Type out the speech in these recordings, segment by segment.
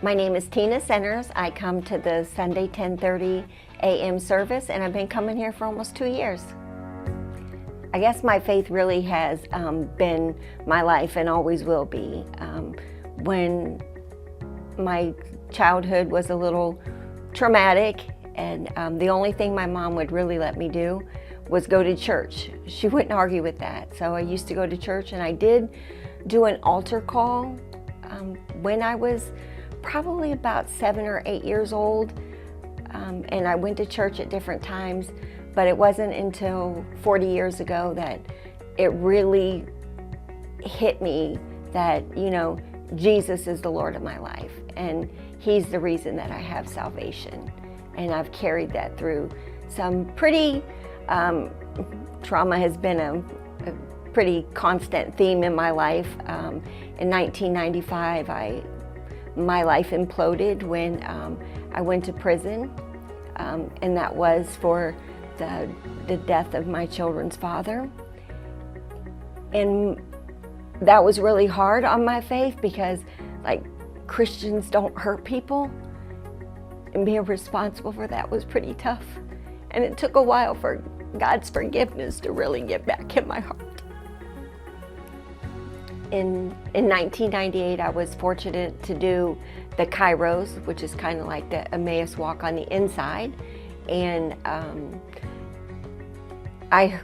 My name is Tina Centers. I come to the Sunday 10:30 a.m. service, and I've been coming here for almost 2 years. I guess my faith really has been my life and always will be. When my childhood was a little traumatic, and the only thing my mom would really let me do was go to church. She wouldn't argue with that. So I used to go to church, and I did do an altar call when I was probably about 7 or 8 years old, and I went to church at different times, but it wasn't until 40 years ago that it really hit me that, Jesus is the Lord of my life, and He's the reason that I have salvation. And I've carried that through some pretty, trauma has been a pretty constant theme in my life. In 1995, my life imploded when I went to prison, and that was for the death of my children's father. And that was really hard on my faith because, Christians don't hurt people, and being responsible for that was pretty tough. And it took a while for God's forgiveness to really get back in my heart. In 1998, I was fortunate to do the Kairos, which is kind of like the Emmaus walk on the inside. And I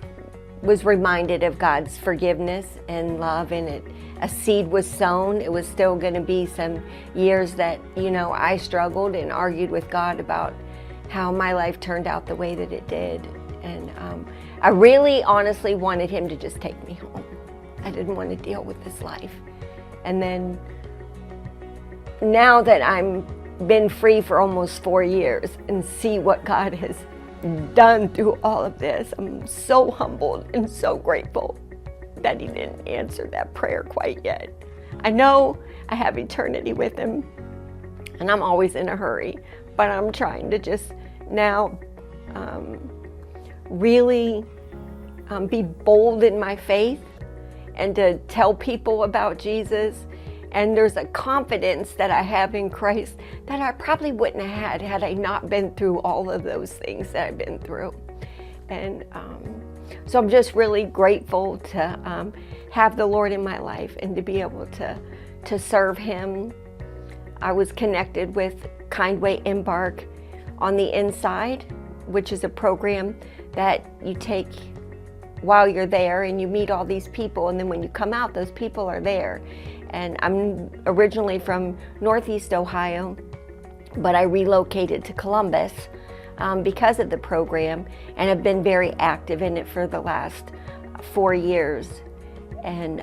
was reminded of God's forgiveness and love, and a seed was sown. It was still going to be some years that, I struggled and argued with God about how my life turned out the way that it did. And I really honestly wanted Him to just take me home. I didn't want to deal with this life. And then now that I'm been free for almost 4 years and see what God has done through all of this, I'm so humbled and so grateful that He didn't answer that prayer quite yet. I know I have eternity with Him, and I'm always in a hurry, but I'm trying to just now really be bold in my faith and to tell people about Jesus. And there's a confidence that I have in Christ that I probably wouldn't have had I not been through all of those things that I've been through. And so I'm just really grateful to have the Lord in my life and to be able to serve Him. I was connected with Kindway Embark on the Inside, which is a program that you take while you're there, and you meet all these people, and then when you come out, those people are there. And I'm originally from Northeast Ohio, but I relocated to Columbus because of the program, and have been very active in it for the last 4 years. And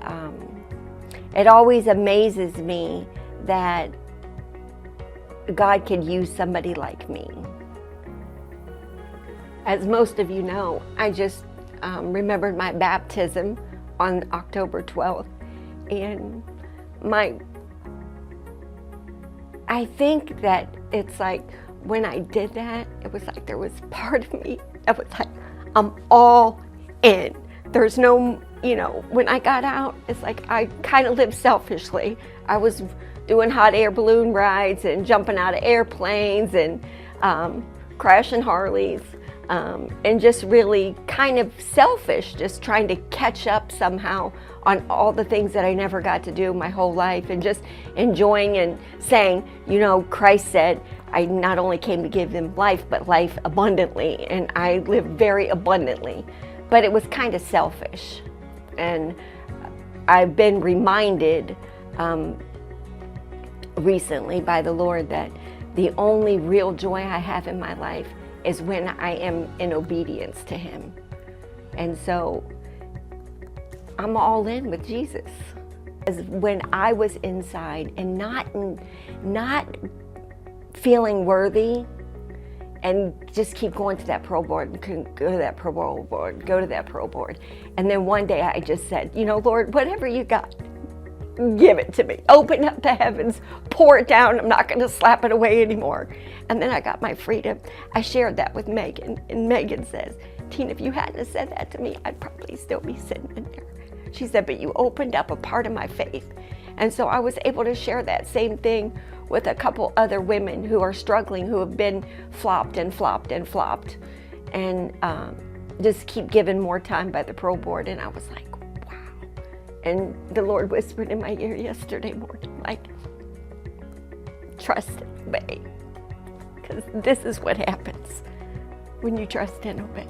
it always amazes me that God could use somebody like me. As most of you know, I just remembered my baptism on October 12th, and I think that it's like when I did that, it was like there was part of me that was like, I'm all in. There's no, when I got out, it's like I kind of lived selfishly. I was doing hot air balloon rides and jumping out of airplanes and crashing Harleys. And just really kind of selfish, just trying to catch up somehow on all the things that I never got to do my whole life, and just enjoying and saying, Christ said, I not only came to give them life, but life abundantly, and I lived very abundantly. But it was kind of selfish. And I've been reminded recently by the Lord that the only real joy I have in my life is when I am in obedience to Him. And so I'm all in with Jesus. As when I was inside and not feeling worthy, and just keep going to that parole board, and go to that parole board, go to that parole board. And then one day I just said, Lord, whatever you got, give it to me. Open up the heavens, pour it down. I'm not going to slap it away anymore. And then I got my freedom. I shared that with Megan, and Megan says, Tina, if you hadn't said that to me, I'd probably still be sitting in there. She said, but you opened up a part of my faith. And so I was able to share that same thing with a couple other women who are struggling, who have been flopped and flopped and flopped, and just keep given more time by the parole board. And I was like, wow. And the Lord whispered in my ear yesterday morning, like, trust and obey. Because this is what happens when you trust and obey.